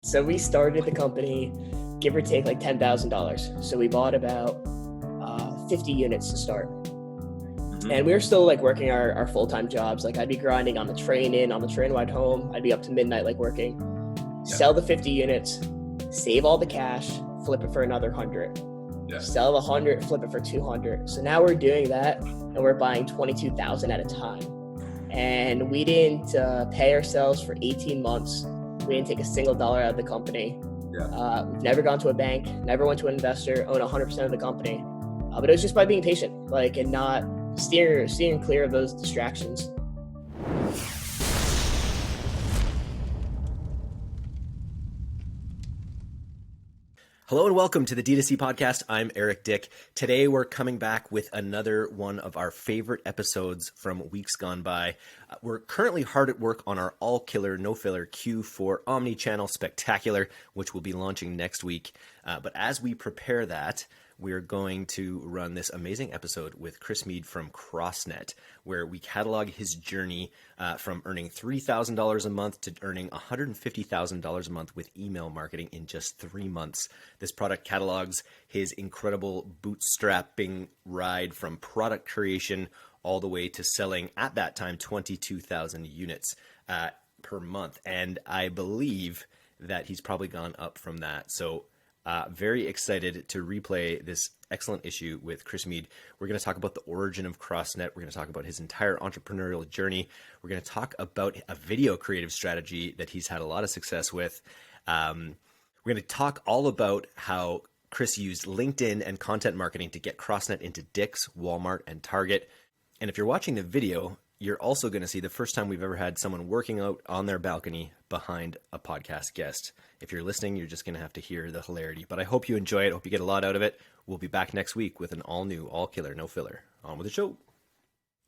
So we started the company, give or take like $10,000. So we bought about 50 units to start. And we were still like working our full-time jobs. Like I'd be grinding on the train on the train ride home. I'd be up to midnight, like working, sell the 50 units, save all the cash, flip it for another 100. Sell the 100, flip it for 200. So now we're doing that and we're buying 22,000 at a time. And we didn't pay ourselves for 18 months. We didn't take a single dollar out of the company. We've never gone to a bank, never went to an investor, own 100% of the company. But it was just by being patient, and not steering clear of those distractions. Hello and welcome to the DTC podcast. I'm Eric Dick. Today we're coming back with another one of our favorite episodes from weeks gone by. We're currently hard at work on our all-killer, no-filler Q4 Omni-Channel Spectacular, which will be launching next week. But as we prepare that, we're going to run this amazing episode with Chris Meade from CROSSNET, where we catalog his journey from earning $3,000 a month to earning $150,000 a month with email marketing in just 3 months. This product catalogs his incredible bootstrapping ride from product creation all the way to selling, at that time, 22,000 units per month. And I believe that he's probably gone up from that. So very excited to replay this excellent issue with Chris Meade. We're going to talk about the origin of CROSSNET. We're going to talk about his entire entrepreneurial journey. We're going to talk about a video creative strategy that he's had a lot of success with. We're going to talk all about how Chris used LinkedIn and content marketing to get CROSSNET into Dick's, Walmart, and Target. And if you're watching the video, you're also going to see the first time we've ever had someone working out on their balcony behind a podcast guest. If you're listening, you're just going to have to hear the hilarity. But I hope you enjoy it. I hope you get a lot out of it. We'll be back next week with an all-new, all-killer, no-filler. On with the show.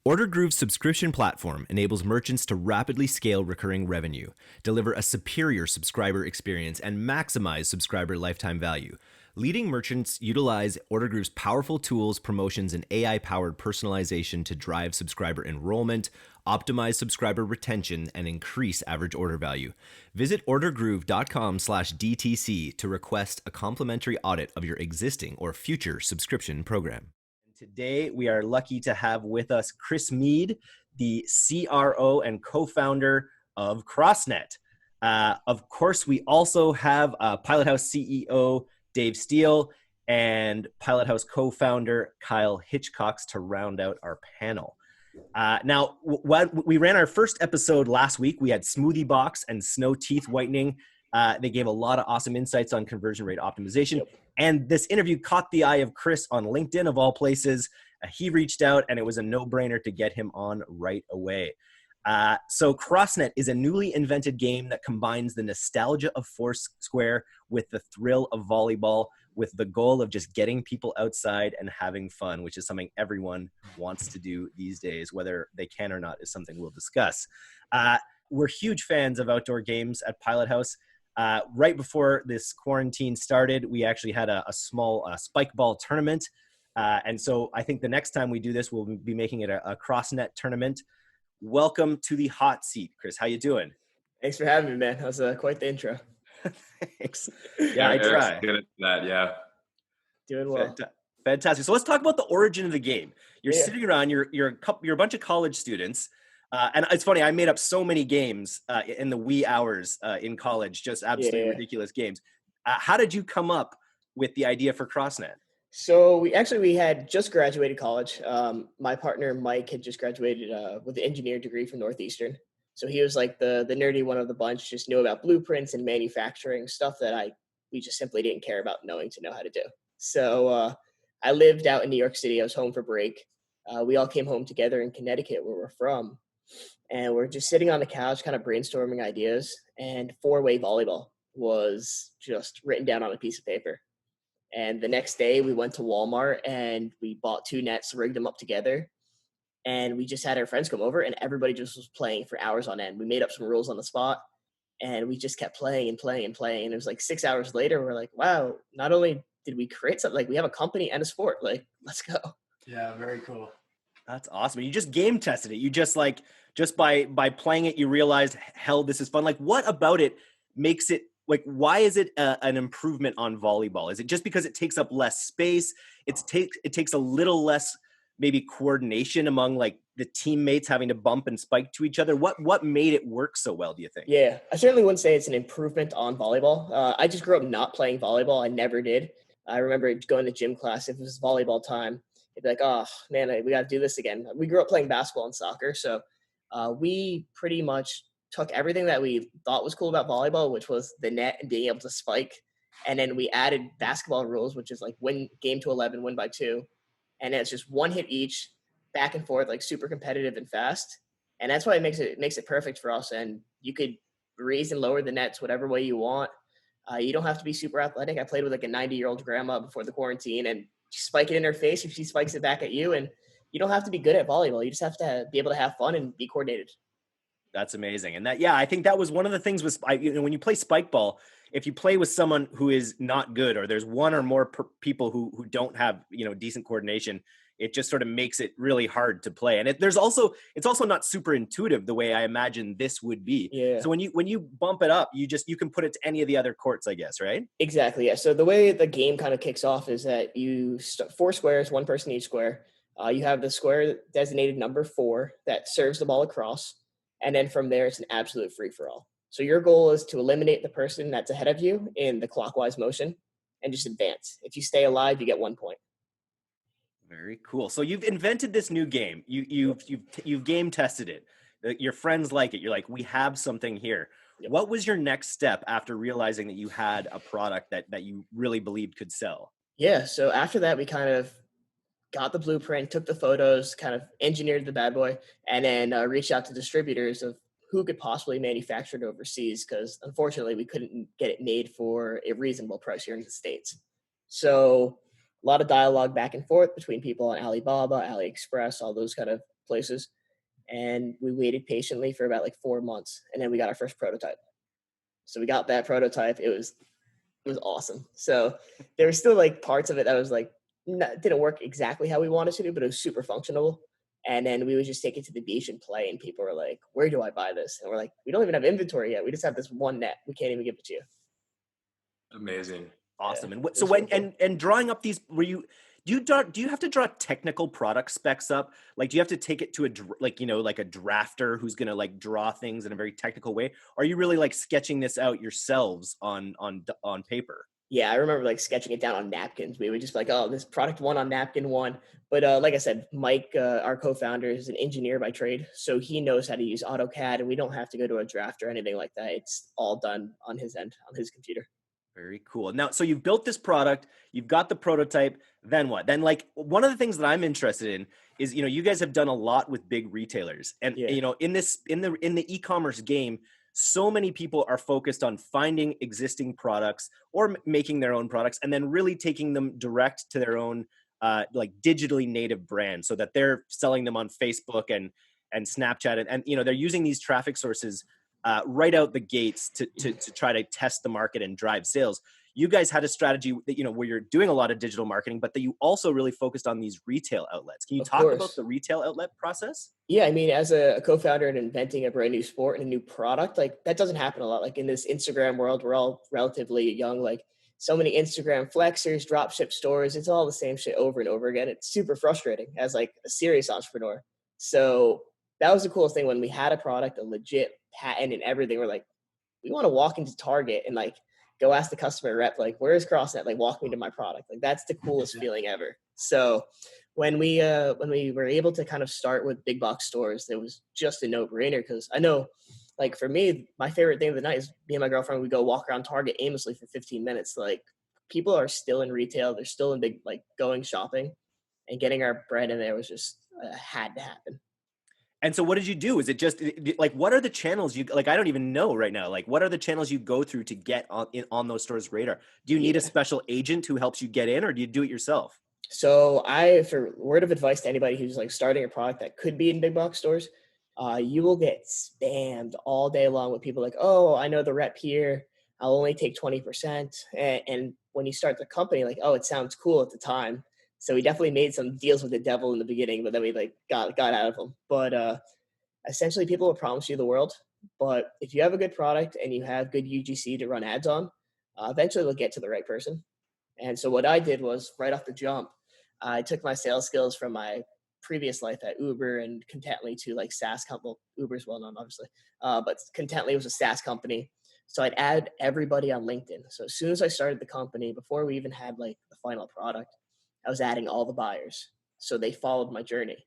OrderGroove's subscription platform enables merchants to rapidly scale recurring revenue, deliver a superior subscriber experience, and maximize subscriber lifetime value. Leading merchants utilize OrderGroove's powerful tools, promotions, and AI-powered personalization to drive subscriber enrollment, optimize subscriber retention, and increase average order value. Visit ordergroove.com/DTC to request a complimentary audit of your existing or future subscription program. Today, we are lucky to have with us Chris Meade, the CRO and co-founder of CROSSNET. Of course, we also have Pilot House CEO Dave Steele and Pilot House co-founder Kyle Hitchcocks to round out our panel. Now, we ran our first episode last week. We had Smoothie Box and Snow Teeth Whitening. They gave a lot of awesome insights on conversion rate optimization. And this interview caught the eye of Chris on LinkedIn, of all places. He reached out, and it was a no-brainer to get him on right away. So CROSSNET is a newly invented game that combines the nostalgia of Foursquare with the thrill of volleyball, with the goal of just getting people outside and having fun, which is something everyone wants to do these days. Whether they can or not is something we'll discuss. We're huge fans of outdoor games at Pilot House. Right before this quarantine started, we actually had a small spike ball tournament. And so I think the next time we do this, we'll be making it a CROSSNET tournament. Welcome to the hot seat, Chris. How you doing? Thanks for having me, man. That was quite the intro. Thanks. Yeah, I try. Good at that, yeah. Doing well. Fantastic. So let's talk about the origin of the game. You're sitting around. You're a bunch of college students, and it's funny. I made up so many games in the wee hours in college, just absolutely ridiculous games. How did you come up with the idea for CROSSNET? So we had just graduated college. My partner, Mike, had just graduated with an engineering degree from Northeastern. So he was like the nerdy one of the bunch, just knew about blueprints and manufacturing, stuff that we just simply didn't care about knowing to know how to do. So I lived out in New York City. I was home for break. We all came home together in Connecticut, where we're from. And we're just sitting on the couch, kind of brainstorming ideas. And four-way volleyball was just written down on a piece of paper. And the next day we went to Walmart and we bought 2 nets, rigged them up together. And we just had our friends come over and everybody just was playing for hours on end. We made up some rules on the spot and we just kept playing and playing and playing. And it was like 6 hours later, we're like, wow, not only did we create something, like we have a company and a sport, like, let's go. Yeah, very cool. That's awesome. You just game tested it. You just by playing it, you realized, hell, this is fun. Like, what about it makes it like, why is it an improvement on volleyball? Is it just because it takes up less space? It takes a little less maybe coordination among like the teammates having to bump and spike to each other. What made it work so well, do you think? Yeah, I certainly wouldn't say it's an improvement on volleyball. I just grew up not playing volleyball. I never did. I remember going to gym class. If it was volleyball time, it'd be like, oh man, we got to do this again. We grew up playing basketball and soccer, so we pretty much took everything that we thought was cool about volleyball, which was the net and being able to spike, and then we added basketball rules, which is like win game to 11, win by two, and it's just one hit each, back and forth, like super competitive and fast, and that's why it makes it perfect for us. And you could raise and lower the nets whatever way you want. You don't have to be super athletic. I played with like a 90-year-old grandma before the quarantine, and spike it in her face if she spikes it back at you. And you don't have to be good at volleyball. You just have to be able to have fun and be coordinated. That's amazing. And that, yeah, I think that was one of the things with, when you play spike ball, if you play with someone who is not good, or there's one or more people who don't have, decent coordination, it just sort of makes it really hard to play. And it's also not super intuitive the way I imagine this would be. Yeah. So when you bump it up, you can put it to any of the other courts, I guess, right? Exactly. Yeah. So the way the game kind of kicks off is that you four squares, one person each square. You have the square designated number 4 that serves the ball across, and then from there it's an absolute free for all. So your goal is to eliminate the person that's ahead of you in the clockwise motion, and just advance. If you stay alive, you get 1 point. Very cool. So you've invented this new game. You've game tested it. Your friends like it. You're like, we have something here. Yep. What was your next step after realizing that you had a product that you really believed could sell? Yeah. So after that, we kind of got the blueprint, took the photos, kind of engineered the bad boy, and then reached out to distributors of who could possibly manufacture it overseas, because unfortunately we couldn't get it made for a reasonable price here in the States. So a lot of dialogue back and forth between people on Alibaba, AliExpress, all those kind of places. And we waited patiently for about like 4 months, and then we got our first prototype. So we got that prototype. It was awesome. So there were still like parts of it that was like didn't work exactly how we wanted to do, but it was super functional. And then we would just take it to the beach and play, and people were like, "Where do I buy this?" And we're like, "We don't even have inventory yet. We just have this one net. We can't even give it to you." Amazing. Awesome. Yeah, And it so was really cool. and drawing up these, do you have to draw technical product specs up? Like, do you have to take it to like a drafter who's going to like draw things in a very technical way? Or are you really like sketching this out yourselves on paper? Yeah, I remember like sketching it down on napkins. We would just be like, "Oh, this product one on napkin one." But like I said, Mike, our co-founder, is an engineer by trade, so he knows how to use AutoCAD, and we don't have to go to a draft or anything like that. It's all done on his end, on his computer. Very cool. Now, so you've built this product, you've got the prototype, then what? Then like one of the things that I'm interested in is, you guys have done a lot with big retailers. And Yeah, in the e-commerce game, so many people are focused on finding existing products or making their own products and then really taking them direct to their own like digitally native brand so that they're selling them on Facebook and Snapchat and they're using these traffic sources right out the gates to try to test the market and drive sales. You guys had a strategy that, where you're doing a lot of digital marketing, but that you also really focused on these retail outlets. Can you of talk about course. the retail outlet process? Yeah, I mean, as a co-founder and inventing a brand new sport and a new product, like that doesn't happen a lot. Like in this Instagram world, we're all relatively young. Like so many Instagram flexers, drop ship stores, it's all the same shit over and over again. It's super frustrating as like a serious entrepreneur. So that was the coolest thing when we had a product, a legit patent and everything. We're like, we want to walk into Target and like go ask the customer rep, like, where's CrossNet? Like, walk me to my product. Like, that's the coolest feeling ever. So when we were able to kind of start with big box stores, it was just a no brainer, because I know, like for me, my favorite thing of the night is me and my girlfriend. We go walk around Target aimlessly for 15 minutes. Like people are still in retail, they're still in big like going shopping, and getting our bread in there was just had to happen. And so what did you do? Is it just like, what are the channels like, I don't even know right now, like what are the channels you go through to get on those stores' radar? Do you need a Yeah. special agent who helps you get in, or do you do it yourself? So for word of advice to anybody who's like starting a product that could be in big box stores, you will get spammed all day long with people like, "Oh, I know the rep here. I'll only take 20%." And when you start the company, like, "Oh, it sounds cool at the time." So we definitely made some deals with the devil in the beginning, but then we like got out of them. But essentially, people will promise you the world, But if you have a good product and you have good UGC to run ads on, eventually they'll get to the right person. And so what I did was right off the jump, I took my sales skills from my previous life at Uber and Contently to like SaaS company. Well, Uber's well known, obviously, but Contently was a SaaS company. So I'd add everybody on LinkedIn. So as soon as I started the company, before we even had like the final product, I was adding all the buyers. So they followed my journey.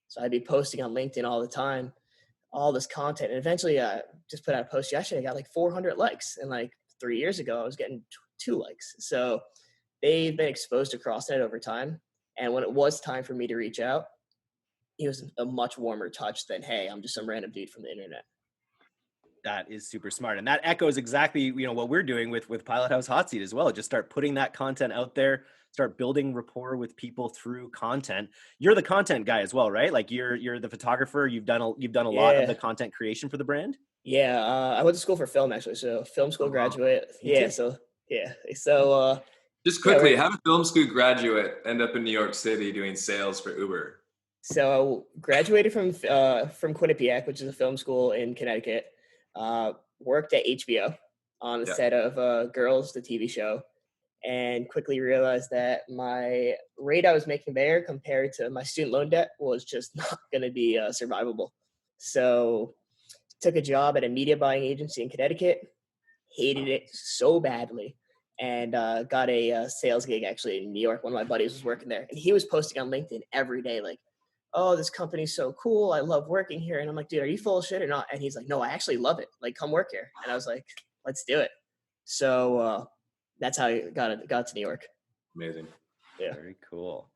So I'd be posting on LinkedIn all the time, all this content. And eventually just put out a post yesterday. I got like 400 likes. And like 3 years ago, I was getting 2 likes. So they've been exposed to CrossNet over time. And when it was time for me to reach out, it was a much warmer touch than, hey, I'm just some random dude from the internet. That is super smart. And that echoes exactly, what we're doing with Pilot House Hot Seat as well. Just start putting that content out there, start building rapport with people through content. You're the content guy as well, right? Like you're the photographer. You've done a lot of the content creation for the brand. Yeah. I went to school for film actually. So film school graduate. Yeah. So, yeah. So, just quickly, how did a film school graduate end up in New York City doing sales for Uber? So I graduated from Quinnipiac, which is a film school in Connecticut. Worked at HBO on the set of Girls, the TV show, and quickly realized that my rate I was making there compared to my student loan debt was just not going to be survivable. So took a job at a media buying agency in Connecticut, hated it so badly, and got a sales gig actually in New York. One of my buddies was working there, and he was posting on LinkedIn every day like, oh, this company's so cool. I love working here. And I'm like, dude, are you full of shit or not? And he's like, no, I actually love it. Like, come work here. And I was like, let's do it. So that's how I got to New York. Amazing. Yeah. Very cool.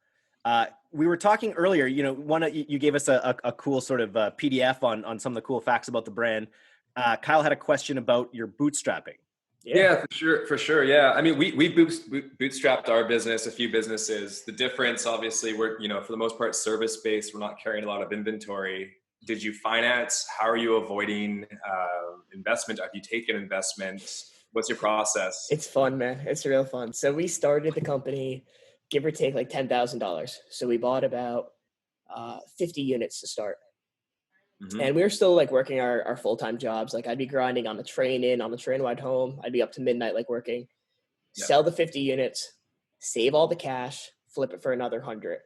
We were talking earlier, you gave us a cool sort of PDF on some of the cool facts about the brand. Kyle had a question about your bootstrapping. Yeah, for sure. Yeah. I mean, we bootstrapped our business, a few businesses. The difference, obviously, we're, for the most part, service-based. We're not carrying a lot of inventory. Did you finance? How are you avoiding investment? Have you taken investment? What's your process? It's fun, man. It's real fun. So we started the company, give or take like $10,000. So we bought about 50 units to start. Mm-hmm. And we were still like working our full-time jobs. Like I'd be grinding on the train ride home. I'd be up to midnight, like working, sell the 50 units, save all the cash, flip it for another 100,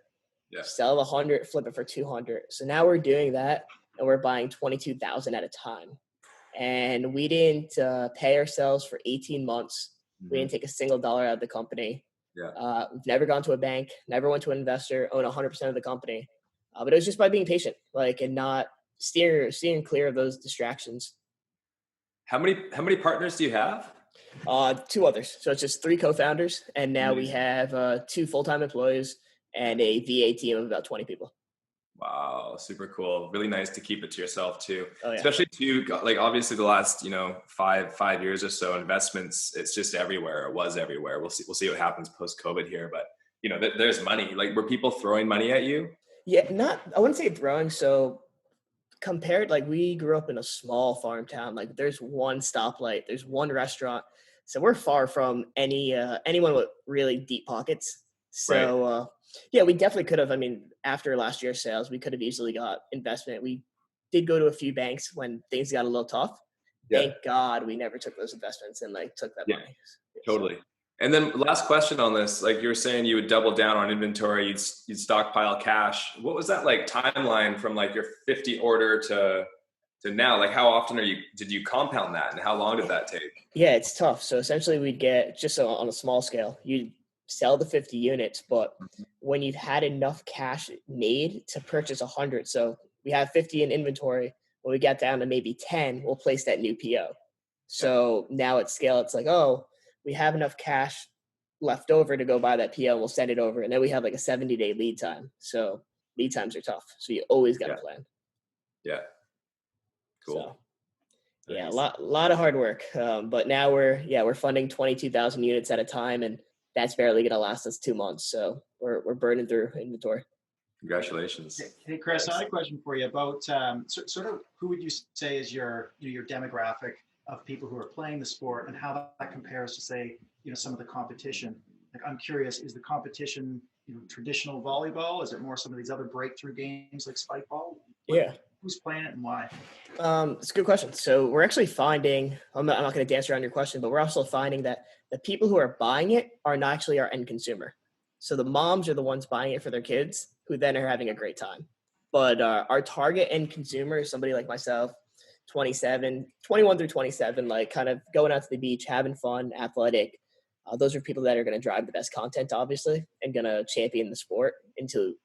sell the 100, flip it for 200. So now we're doing that and we're buying 22,000 at a time. And we didn't pay ourselves for 18 months. Mm-hmm. We didn't take a single dollar out of the company. We've never gone to a bank, never went to an investor, own 100% of the company. But it was just by being patient, and not steering clear of those distractions. How many partners do you have? 2 others. So it's just 3 co-founders, and now we have 2 full-time employees and a VA team of about 20 people. Wow, super cool. Really nice to keep it to yourself too. Oh, yeah. Especially too, like obviously the last 5 years or so, investments, it's just everywhere. It was everywhere. We'll see what happens post-COVID here, but there's money. Like, were people throwing money at you? Yeah, I wouldn't say throwing. So compared, like, we grew up in a small farm town. Like, there's one stoplight, there's one restaurant. So we're far from anyone with really deep pockets. So yeah, we definitely could have. I mean, after last year's sales, we could have easily got investment. We did go to a few banks when things got a little tough. Yeah. Thank God we never took those investments and took that money. Totally. And then last question on this, like you were saying, you would double down on inventory, you'd stockpile cash. What was that like timeline from like your 50 order to now? Like how often did you compound that and how long did that take? Yeah, it's tough. So essentially we'd get, just on a small scale, you'd sell the 50 units, but when you've had enough cash made to purchase 100, so we have 50 in inventory, when we get down to maybe 10, we'll place that new PO. So now at scale, it's like, oh, we have enough cash left over to go buy that PO. We'll send it over. And then we have like a 70-day lead time. So lead times are tough. So you always got to plan. Yeah. Cool. So, yeah, a lot of hard work. But now we're funding 22,000 units at a time, and that's barely going to last us 2 months. So we're burning through inventory. Congratulations. Hey, Chris, I had a question for you about sort of who would you say is your demographic of people who are playing the sport and how that compares to, say, some of the competition. Like, I'm curious, is the competition traditional volleyball? Is it more some of these other breakthrough games like spike ball? Yeah. Who's playing it and why? It's a good question. So we're actually finding, I'm not going to dance around your question, but we're also finding that the people who are buying it are not actually our end consumer. So the moms are the ones buying it for their kids who then are having a great time. But our target end consumer is somebody like myself, 21 through 27, like kind of going out to the beach, having fun, athletic. Those are people that are going to drive the best content, obviously, and going to champion the sport into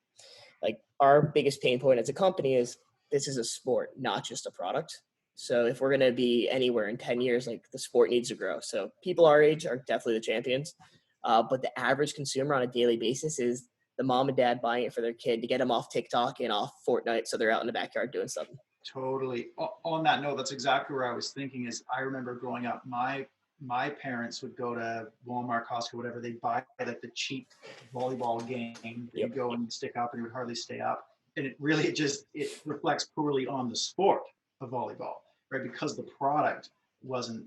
like our biggest pain point as a company is this is a sport, not just a product. So if we're going to be anywhere in 10 years, like the sport needs to grow. So people our age are definitely the champions. But the average consumer on a daily basis is the mom and dad buying it for their kid to get them off TikTok and off Fortnite. So they're out in the backyard doing something. Totally. On that note, that's exactly where I was thinking is I remember growing up, my parents would go to Walmart, Costco, whatever. They'd buy like the cheap volleyball game. They'd go and stick up and it would hardly stay up. And it really it reflects poorly on the sport of volleyball, right? Because the product wasn't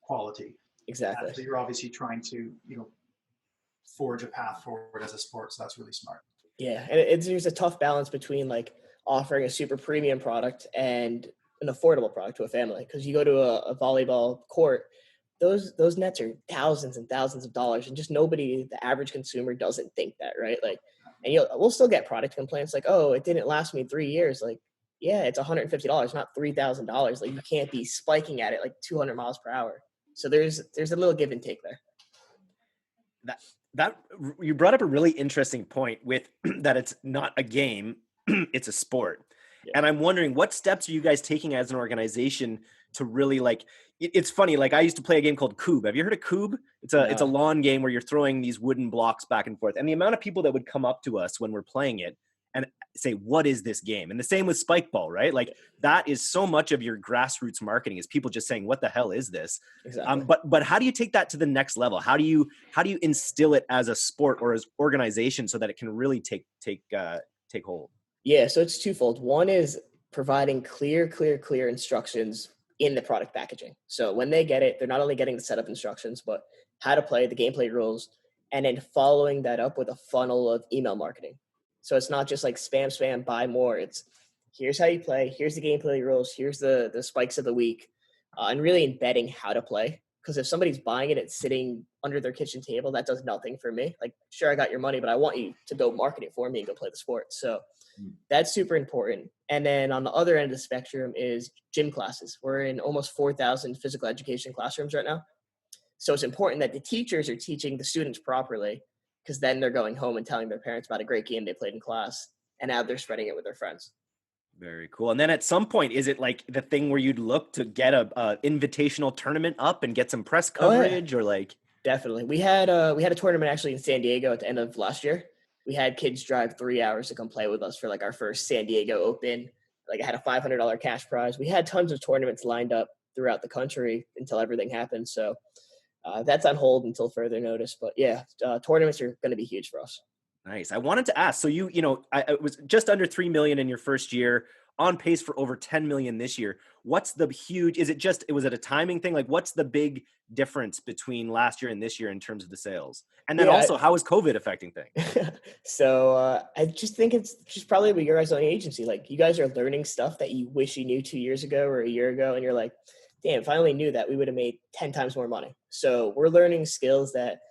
quality. Exactly. So you're obviously trying to, forge a path forward as a sport. So that's really smart. Yeah. And there's a tough balance between like offering a super premium product and an affordable product to a family. Because you go to a volleyball court, those nets are thousands and thousands of dollars, and just nobody, the average consumer, doesn't think that, right? Like, and we'll still get product complaints like, oh, it didn't last me 3 years. Like, yeah, it's $150, not $3,000. Like, you can't be spiking at it like 200 miles per hour. So there's a little give and take there. That you brought up a really interesting point with that it's not a game, it's a sport. Yeah. And I'm wondering, what steps are you guys taking as an organization to really like, it's funny, like I used to play a game called Cube. Have you heard of Cube? It's a lawn game where you're throwing these wooden blocks back and forth. And the amount of people that would come up to us when we're playing it and say, what is this game? And the same with spike ball, right? Like that is so much of your grassroots marketing is people just saying, what the hell is this? Exactly. But how do you take that to the next level? How do you instill it as a sport or as organization so that it can really take hold? Yeah. So it's twofold. One is providing clear instructions in the product packaging. So when they get it, they're not only getting the setup instructions, but how to play, the gameplay rules, and then following that up with a funnel of email marketing. So it's not just like spam, buy more. It's here's how you play, here's the gameplay rules, here's the spikes of the week, and really embedding how to play. Because if somebody's buying it, it's sitting under their kitchen table, that does nothing for me. Like, sure, I got your money, but I want you to go market it for me and go play the sport. So that's super important. And then on the other end of the spectrum is gym classes. We're in almost 4,000 physical education classrooms right now. So it's important that the teachers are teaching the students properly, because then they're going home and telling their parents about a great game they played in class, and now they're spreading it with their friends. Very cool. And then at some point, is it like the thing where you'd look to get a invitational tournament up and get some press coverage or like? Definitely. We had a tournament actually in San Diego at the end of last year. We had kids drive 3 hours to come play with us for like our first San Diego Open. Like I had a $500 cash prize. We had tons of tournaments lined up throughout the country until everything happened. So that's on hold until further notice. But yeah, tournaments are going to be huge for us. Nice. I wanted to ask, so it was just under 3 million in your first year, on pace for over 10 million this year. What's the huge, was it a timing thing? Like what's the big difference between last year and this year in terms of the sales? And then also, how is COVID affecting things? So I just think it's just probably what your guys' own agency. Like you guys are learning stuff that you wish you knew 2 years ago or a year ago. And you're like, damn, if I only knew that, we would have made 10 times more money. So we're learning skills that,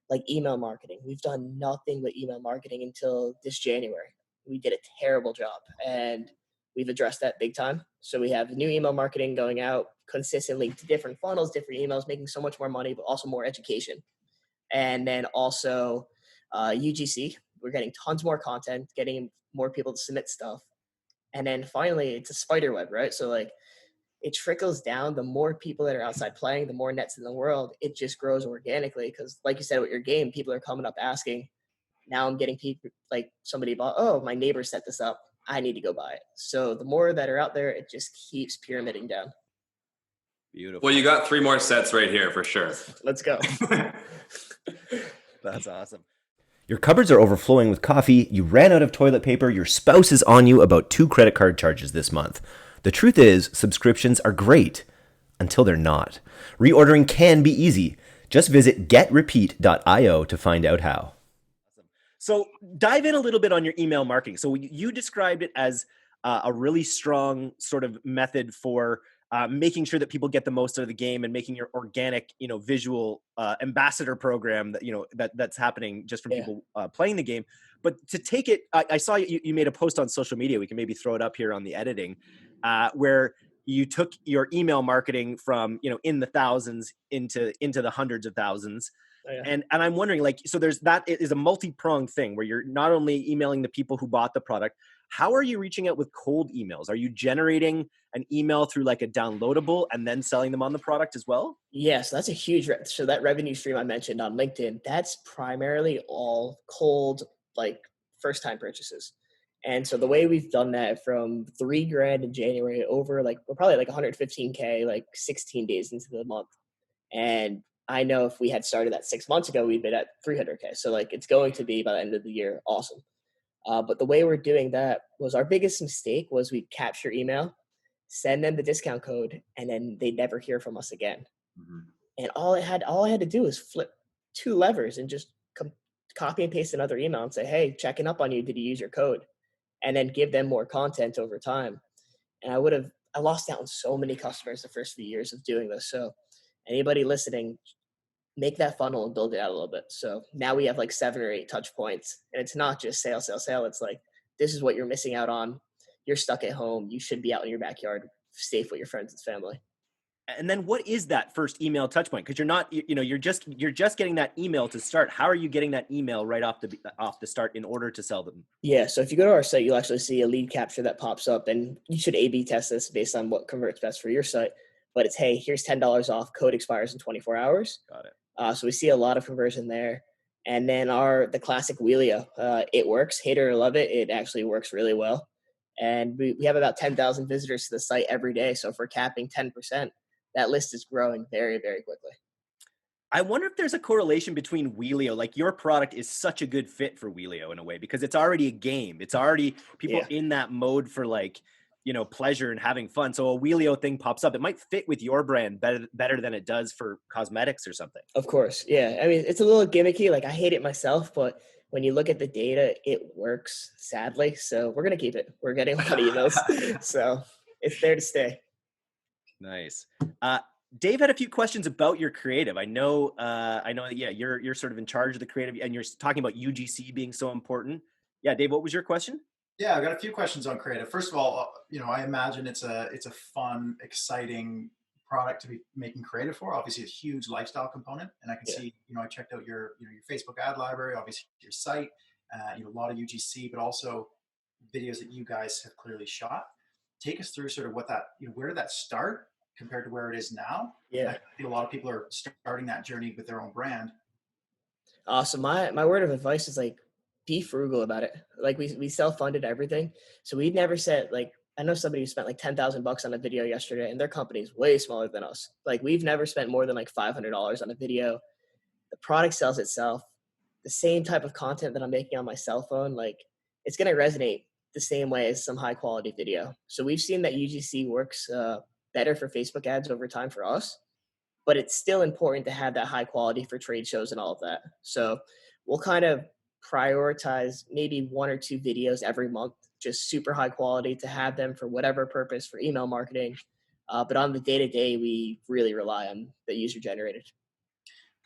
like email marketing. We've done nothing but email marketing until this January. We did a terrible job, and we've addressed that big time. So we have new email marketing going out consistently to different funnels, different emails, making so much more money, but also more education. And then also UGC, we're getting tons more content, getting more people to submit stuff. And then finally, it's a spider web, right? So like it trickles down. The more people that are outside playing, the more nets in the world, it just grows organically. Because like you said, with your game, people are coming up asking. Now I'm getting people like somebody bought, oh, my neighbor set this up, I need to go buy it. So the more that are out there, it just keeps pyramiding down. Beautiful. Well, you got 3 more sets right here for sure. Let's go. That's awesome. Your cupboards are overflowing with coffee. You ran out of toilet paper. Your spouse is on you about 2 credit card charges this month. The truth is, subscriptions are great until they're not. Reordering can be easy. Just visit getrepeat.io to find out how. So dive in a little bit on your email marketing. So you described it as a really strong sort of method for making sure that people get the most out of the game and making your organic, visual ambassador program that's happening just from people playing the game. But to take it, I saw you made a post on social media. We can maybe throw it up here on the editing, where you took your email marketing from, in the thousands into the hundreds of thousands. Oh, yeah. And I'm wondering, so that is a multi-pronged thing where you're not only emailing the people who bought the product. How are you reaching out with cold emails? Are you generating an email through like a downloadable and then selling them on the product as well? Yes, that's a huge. So that revenue stream I mentioned on LinkedIn, that's primarily all cold, like first time purchases. And so the way we've done that from $3,000 in January over we're probably like 115K, like 16 days into the month. And I know if we had started that 6 months ago, we'd been at 300K. So it's going to be by the end of the year. Awesome. But the way we're doing that was our biggest mistake was we'd capture email, send them the discount code, and then they'd never hear from us again. Mm-hmm. And all I had to do was flip 2 levers and just copy and paste another email and say, hey, checking up on you. Did you use your code? And then give them more content over time. And I lost out on so many customers the first few years of doing this. So anybody listening, make that funnel and build it out a little bit. So now we have 7 or 8 touch points, and it's not just sale. It's this is what you're missing out on. You're stuck at home. You should be out in your backyard, safe with your friends and family. And then what is that first email touch point? Because you're not, you're just getting that email to start. How are you getting that email right off the start in order to sell them? Yeah. So if you go to our site, you'll actually see a lead capture that pops up, and you should A/B test this based on what converts best for your site. But it's, hey, here's $10 off. Code expires in 24 hours. Got it. So we see a lot of conversion there. And then the classic Wheelio, it works. Hate it or love it, it actually works really well. And we have about 10,000 visitors to the site every day. So if we're capping 10%, that list is growing very, very quickly. I wonder if there's a correlation between Wheelio. Your product is such a good fit for Wheelio in a way, because it's already a game. It's already people in that mode for pleasure and having fun. So a Wheelio thing pops up. It might fit with your brand better than it does for cosmetics or something. Of course. Yeah. I mean, it's a little gimmicky. I hate it myself, but when you look at the data, it works, sadly. So we're going to keep it. We're getting a lot of emails. So it's there to stay. Nice. Dave had a few questions about your creative. I know that, you're sort of in charge of the creative, and you're talking about UGC being so important. Yeah, Dave, what was your question? Yeah, I've got a few questions on creative. First of all, I imagine it's a fun, exciting product to be making creative for. Obviously, a huge lifestyle component, and I can see, I checked out your Facebook ad library, obviously your site, a lot of UGC, but also videos that you guys have clearly shot. Take us through sort of what that, where did that start compared to where it is now? Yeah, I think a lot of people are starting that journey with their own brand. So my word of advice is be frugal about it. We self-funded everything. So we'd never said I know somebody who spent $10,000 on a video yesterday, and their company is way smaller than us. We've never spent more than $500 on a video. The product sells itself. The same type of content that I'm making on my cell phone, it's going to resonate the same way as some high quality video. So we've seen that UGC works better for Facebook ads over time for us, but it's still important to have that high quality for trade shows and all of that. So we'll kind of prioritize maybe 1 or 2 videos every month, just super high quality, to have them for whatever purpose, for email marketing. But on the day-to-day, we really rely on the user generated.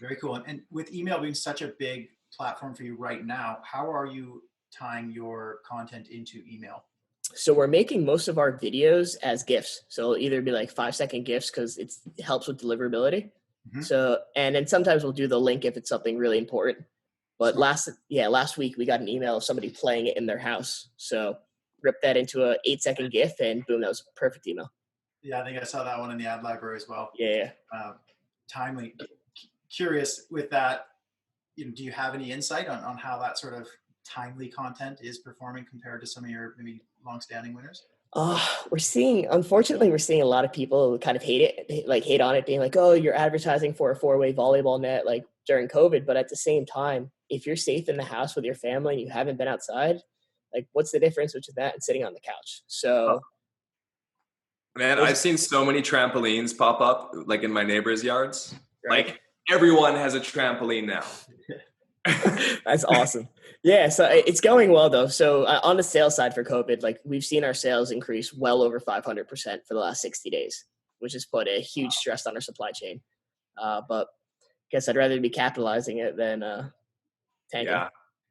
Very cool. And with email being such a big platform for you right now, how are you tying your content into email? So we're making most of our videos as GIFs. So it'll either be 5-second GIFs because it helps with deliverability. Mm-hmm. So, and then sometimes we'll do the link if it's something really important. But last week we got an email of somebody playing it in their house. So rip that into a 8-second GIF, and boom, that was a perfect email. Yeah, I think I saw that one in the ad library as well. Yeah. Timely. Curious with that, do you have any insight on how that sort of timely content is performing compared to some of your maybe long-standing winners? Unfortunately, we're seeing a lot of people kind of hate on it, being oh, you're advertising for a 4-way volleyball net during COVID. But at the same time, if you're safe in the house with your family and you haven't been outside, what's the difference between that and sitting on the couch? So, man, I've seen so many trampolines pop up in my neighbors' yards. Right. Everyone has a trampoline now. That's awesome. Yeah, so it's going well though. So on the sales side for COVID, like we've seen our sales increase well over 500% for the last 60 days, which has put a huge stress on our supply chain. But I guess I'd rather be capitalizing it than tanking. Yeah.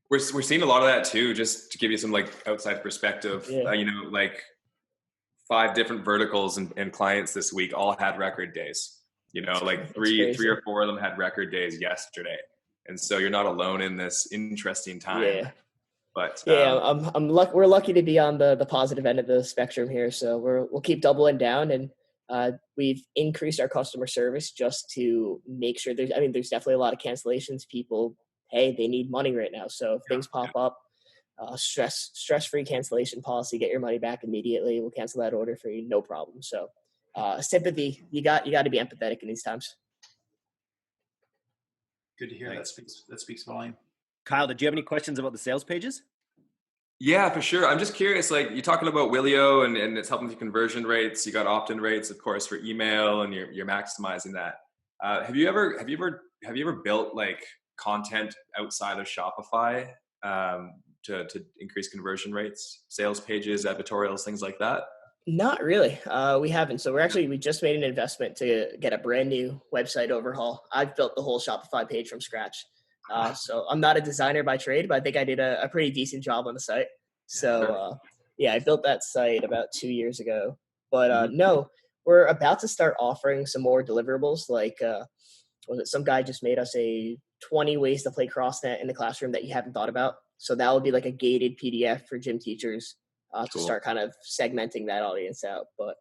We're seeing a lot of that too, just to give you some like outside perspective. Yeah. Like 5 different verticals and clients this week all had record days. Like three or 4 of them had record days yesterday. And so you're not alone in this interesting time. Yeah. But yeah, we're lucky to be on the positive end of the spectrum here. So we'll keep doubling down, and we've increased our customer service just to make sure there's definitely a lot of cancellations. People, hey, they need money right now. So if things pop up, stress-free cancellation policy, get your money back immediately. We'll cancel that order for you, no problem. So sympathy, you got to be empathetic in these times. Good to hear. That speaks volume. Kyle, did you have any questions about the sales pages? Yeah, for sure. I'm just curious, like you're talking about Willio and it's helping with conversion rates. You got opt-in rates, of course, for email, and you're maximizing that. Have you ever built like content outside of Shopify to increase conversion rates, sales pages, editorials, things like that? Not really. We haven't. So we just made an investment to get a brand new website overhaul. I've built the whole Shopify page from scratch. So I'm not a designer by trade, but I think I did a pretty decent job on the site. So I built that site about 2 years ago. But no, we're about to start offering some more deliverables. Like some guy just made us a 20 ways to play CROSSNET in the classroom that you haven't thought about. So that will be like a gated PDF for gym teachers to start kind of segmenting that audience out. But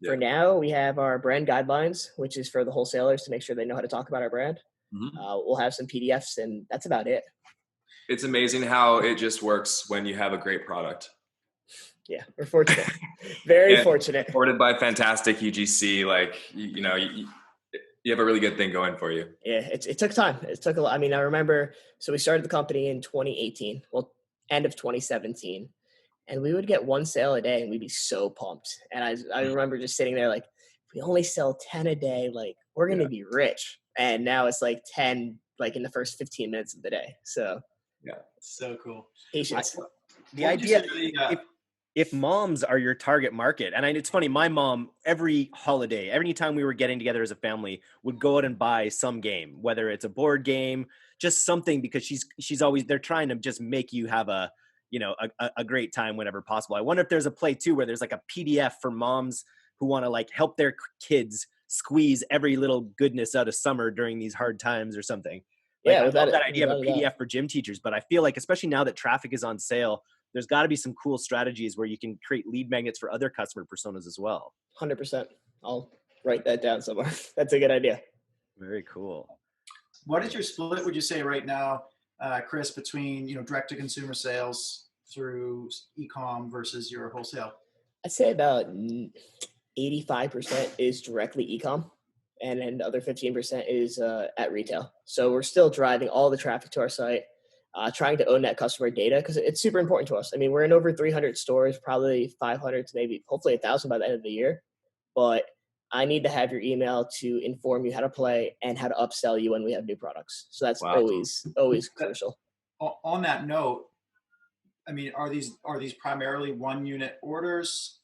for now, we have our brand guidelines, which is for the wholesalers to make sure they know how to talk about our brand. We'll have some PDFs, and that's about it. It's amazing how it just works when you have a great product. Yeah, we're fortunate. Very fortunate. Supported by fantastic UGC, like you have a really good thing going for you. Yeah, it took time. It took a lot. I mean, I remember, so we started the company in 2018, well, end of 2017, and we would get 1 sale a day, and we'd be so pumped. And I remember just sitting there like, if we only sell 10 a day, like we're going to be rich. And now it's like 10, like in the first 15 minutes of the day. So so cool. Patience. The idea, if moms are your target market, and it's funny, my mom, every holiday, every time we were getting together as a family, would go out and buy some game, whether it's a board game, just something, because she's always, they're trying to just make you have a great time whenever possible. I wonder if there's a play too, where there's like a PDF for moms who want to like help their kids squeeze every little goodness out of summer during these hard times or something. I love that idea of a PDF for gym teachers, but I feel like, especially now that traffic is on sale, there's got to be some cool strategies where you can create lead magnets for other customer personas as well. 100%. I'll write that down somewhere. That's a good idea. Very cool. What is your split, would you say right now, Chris, between direct to consumer sales through e-com versus your wholesale? I'd say about 85% is directly e-com, and then the other 15% is at retail. So we're still driving all the traffic to our site, trying to own that customer data, because it's super important to us. I mean, we're in over 300 stores, probably 500 to maybe hopefully 1,000 by the end of the year. But I need to have your email to inform you how to play and how to upsell you when we have new products. So that's always crucial. On that note, I mean, are these primarily 1 unit orders?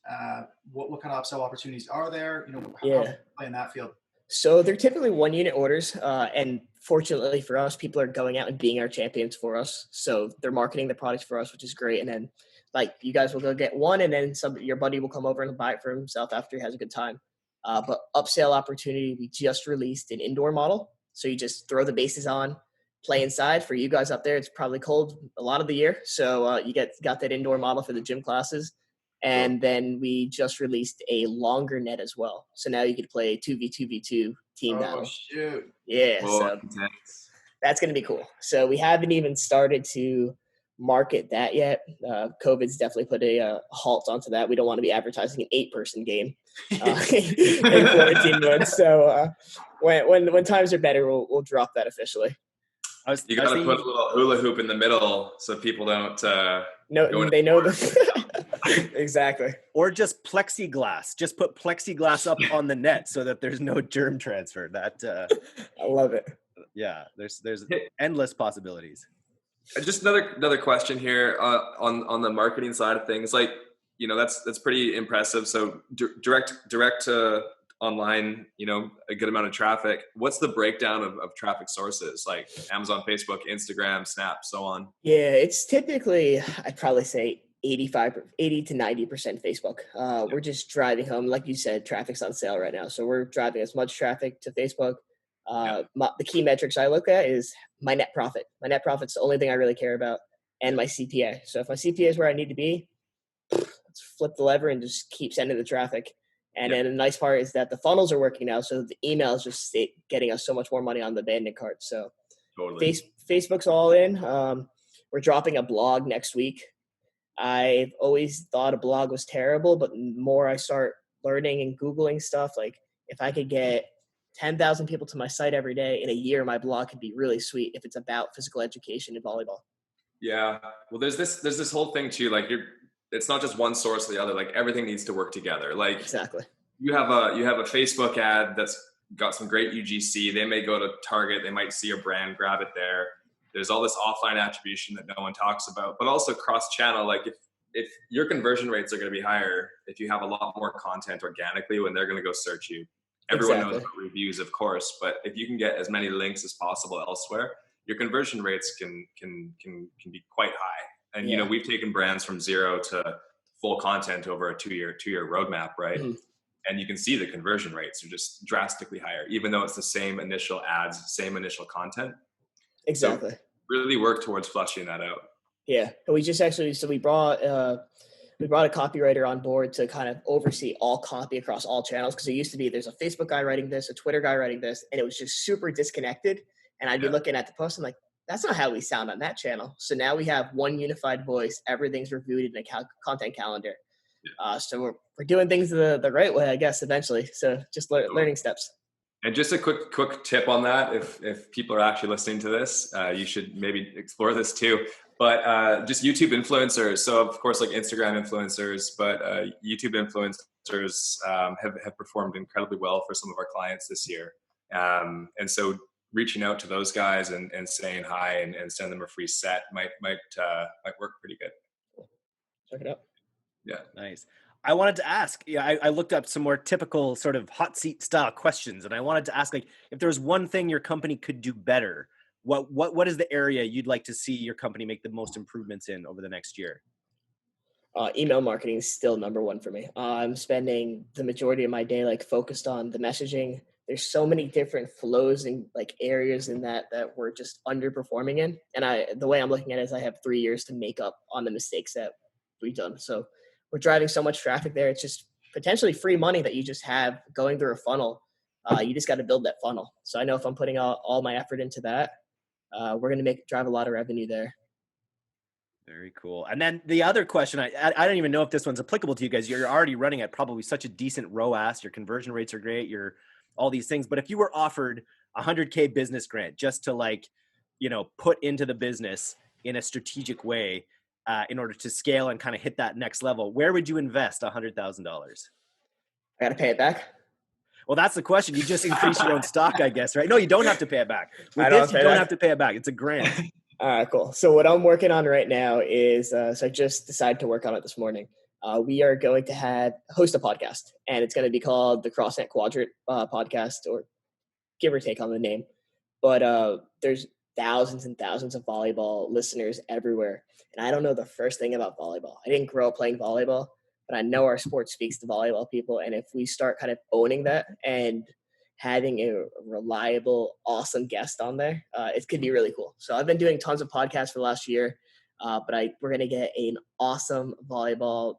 What kind of upsell opportunities are there? How do you play in that field? So they're typically 1 unit orders. And fortunately for us, people are going out and being our champions for us. So they're marketing the products for us, which is great. And then like you guys will go get one, and then your buddy will come over and buy it for himself after he has a good time. But upsell opportunity, we just released an indoor model. So you just throw the bases on, play inside. For you guys up there, it's probably cold a lot of the year. So you got that indoor model for the gym classes. And then we just released a longer net as well. So now you could play 2v2v2 team battle. Oh, shoot. Yeah. So that's going to be cool. So we haven't even started to market that yet. COVID's definitely put a halt onto that. We don't want to be advertising an 8-person game in quarantine mode. So when times are better, we'll drop that officially. You got to put a little hula hoop in the middle so people don't. They know the exactly. Or just plexiglass. Just put plexiglass up on the net so that there's no germ transfer. That I love it. Yeah, there's endless possibilities. Just another question here on the marketing side of things. Like, that's pretty impressive. So direct to online, a good amount of traffic. What's the breakdown of traffic sources like Amazon, Facebook, Instagram, Snap, so on? Yeah, it's typically, I'd probably say 80 to 90% Facebook. We're just driving home. Like you said, traffic's on sale right now. So we're driving as much traffic to Facebook. The key metrics I look at is my net profit. My net profit's the only thing I really care about, and my CPA. So if my CPA is where I need to be, let's flip the lever and just keep sending the traffic. And then the nice part is that the funnels are working now. So the email is just getting us so much more money on the abandoned cart. So totally. Facebook's all in. We're dropping a blog next week. I've always thought a blog was terrible, but the more I start learning and Googling stuff, like if I could get 10,000 people to my site every day in a year, my blog could be really sweet if it's about physical education and volleyball. Yeah. Well, there's this whole thing too. Like it's not just one source or the other. Like everything needs to work together. Like exactly. You have a Facebook ad that's got some great UGC. They may go to Target. They might see a brand, grab it there. There's all this offline attribution that no one talks about, but also cross-channel. Like if your conversion rates are going to be higher, if you have a lot more content organically when they're going to go search you. Everyone knows about reviews, of course, but if you can get as many links as possible elsewhere, your conversion rates can be quite high. And we've taken brands from zero to full content over a two-year roadmap, right? Mm-hmm. And you can see the conversion rates are just drastically higher, even though it's the same initial ads, same initial content. Exactly. So really work towards flushing that out. Yeah. And we brought a copywriter on board to kind of oversee all copy across all channels. Cause it used to be, there's a Facebook guy writing this, a Twitter guy writing this, and it was just super disconnected. And I'd be looking at the post and like, that's not how we sound on that channel. So now we have one unified voice. Everything's reviewed in a content calendar. So we're doing things the right way, I guess, eventually. So just learning steps. And just a quick tip on that, if people are actually listening to this, you should maybe explore this too. But just YouTube influencers. So of course, like Instagram influencers, but YouTube influencers have performed incredibly well for some of our clients this year. And so reaching out to those guys and saying hi and send them a free set might work pretty good. Check it out. Yeah. Nice. I wanted to ask, I looked up some more typical sort of hot seat style questions, and I wanted to ask, like, if there was one thing your company could do better, what is the area you'd like to see your company make the most improvements in over the next year? Email marketing is still number one for me. I'm spending the majority of my day like focused on the messaging. There's so many different flows and like areas in that we're just underperforming in. And the way I'm looking at it is I have 3 years to make up on the mistakes that we've done. So we're driving so much traffic there. It's just potentially free money that you just have going through a funnel. You just got to build that funnel. So I know if I'm putting all my effort into that, we're going to drive a lot of revenue there. Very cool. And then the other question, I don't even know if this one's applicable to you guys. You're already running at probably such a decent ROAS. Your conversion rates are great. You're all these things. But if you were offered $100K business grant just to put into the business in a strategic way, in order to scale and kind of hit that next level, where would you invest $100,000? I got to pay it back. Well, that's the question. You just increase your own stock, I guess, right? No, you don't have to pay it back. With this, you don't have to pay it back. It's a grant. All right, cool. So what I'm working on right now is, so I just decided to work on it this morning. We are going to host a podcast, and it's going to be called the CrossNet Quadrant podcast, or give or take on the name. But there's thousands and thousands of volleyball listeners everywhere. And I don't know the first thing about volleyball. I didn't grow up playing volleyball, but I know our sport speaks to volleyball people. And if we start kind of owning that and having a reliable, awesome guest on there, it could be really cool. So I've been doing tons of podcasts for the last year, but we're going to get an awesome volleyball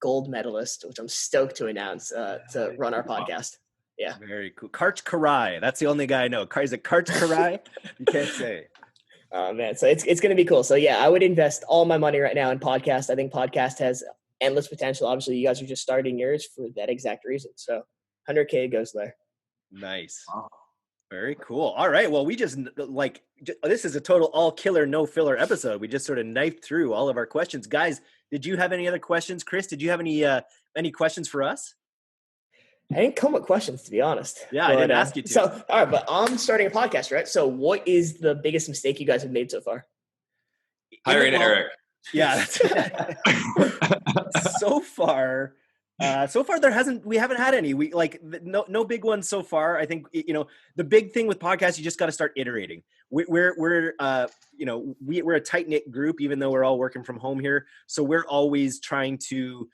gold medalist, which I'm stoked to announce to run our podcast. Yeah. Very cool. Karch Karai. That's the only guy I know. Is it Karch Karai? You can't say. Oh man. So it's going to be cool. So yeah, I would invest all my money right now in podcast. I think podcast has endless potential. Obviously you guys are just starting yours for that exact reason. So 100K goes there. Nice. Wow. Very cool. All right. Well, we just this is a total all killer, no filler episode. We just sort of knifed through all of our questions. Guys, did you have any other questions? Chris, did you have any questions for us? I didn't come with questions, to be honest. Yeah, I didn't ask you to. So, all right, but I'm starting a podcast, right? So what is the biggest mistake you guys have made so far? Hiring Eric. Yeah. So far we haven't had any. We no big ones so far. I think, the big thing with podcasts, you just got to start iterating. We're a tight knit group, even though we're all working from home here. So we're always trying to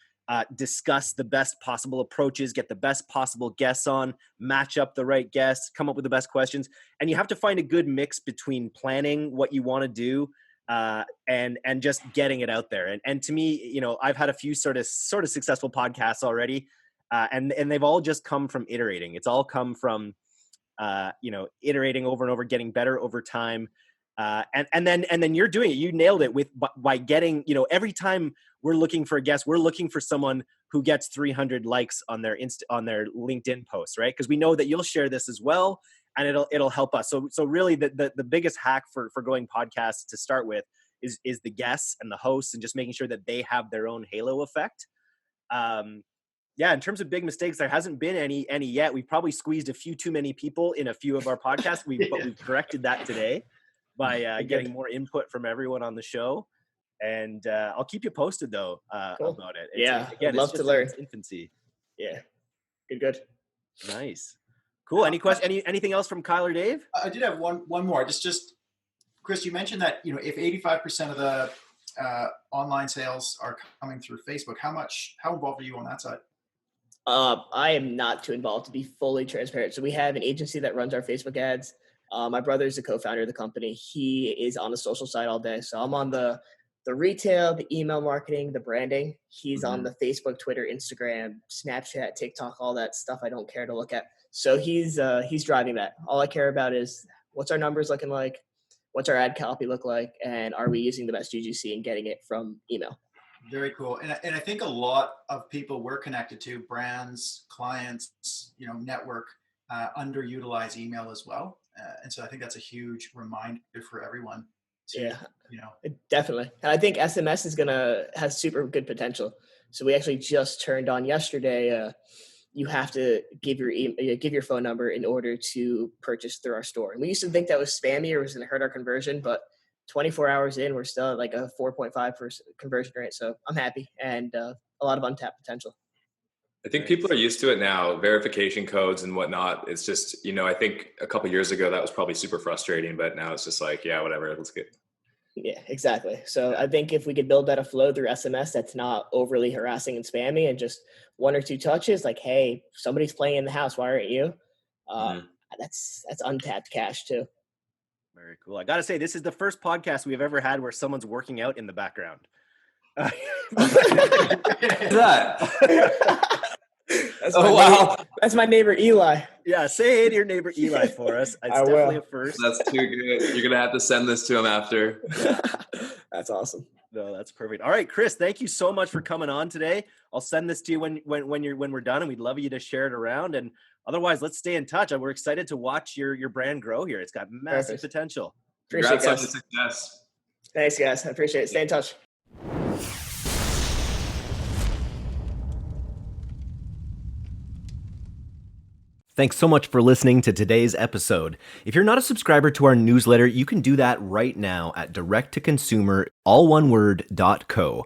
discuss the best possible approaches, get the best possible guests on, match up the right guests, come up with the best questions. And you have to find a good mix between planning what you want to do and just getting it out there. And to me, I've had a few sort of successful podcasts already, and they've all just come from iterating. It's all come from iterating over and over, getting better over time. And then you're doing it. You nailed it by getting, every time we're looking for a guest, we're looking for someone who gets 300 likes on their on their LinkedIn posts, right? Because we know that you'll share this as well, and it'll help us. So really the biggest hack for growing podcasts to start with is the guests and the hosts, and just making sure that they have their own halo effect. In terms of big mistakes, there hasn't been any yet. We've probably squeezed a few too many people in a few of our podcasts. But we've corrected that today by getting more input from everyone on the show. And I'll keep you posted though Cool. about it. I'd love to learn. Its infancy. Yeah, good. Nice, cool. Any question? Anything else from Kyle or Dave? I did have one more. Just Chris, you mentioned that if 85% of the online sales are coming through Facebook, how involved are you on that side? I am not too involved, to be fully transparent. So we have an agency that runs our Facebook ads. My brother is the co-founder of the company. He is on the social side all day. So I'm on the retail, the email marketing, the branding. He's on the Facebook, Twitter, Instagram, Snapchat, TikTok, all that stuff I don't care to look at. So he's driving that. All I care about is what's our numbers looking like, what's our ad copy look like, and are we using the best UGC and getting it from email? Very cool. And I think a lot of people we're connected to, brands, clients, network, underutilize email as well. And so I think that's a huge reminder for everyone. Definitely. And I think SMS has super good potential. So we actually just turned on yesterday. You have to give your phone number in order to purchase through our store. And we used to think that was spammy or was going to hurt our conversion, but 24 hours in, we're still at like a 4.5% conversion rate. So I'm happy, and a lot of untapped potential. I think people are used to it now, verification codes and whatnot. It's just, I think a couple of years ago that was probably super frustrating, but now it's just like, yeah, whatever, let's get. Yeah, exactly. So I think if we could build that a flow through SMS that's not overly harassing and spammy, and just one or two touches, like, hey, somebody's playing in the house, why aren't you? That's untapped cash too. Very cool. I got to say, this is the first podcast we've ever had where someone's working out in the background. Wow. That's my neighbor, Eli. Yeah. Say hey to your neighbor, Eli, for us. It's definitely a first. That's too good. You're going to have to send this to him after. Yeah. That's awesome. No, that's perfect. All right, Chris, thank you so much for coming on today. I'll send this to you when we're done, and we'd love you to share it around. And otherwise, let's stay in touch. We're excited to watch your brand grow here. It's got massive potential. Congrats on the success. Thanks, guys. I appreciate it. Stay in touch. Thanks so much for listening to today's episode. If you're not a subscriber to our newsletter, you can do that right now at directtoconsumer.co.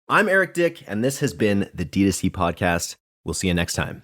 I'm Eric Dick, and this has been the D2C Podcast. We'll see you next time.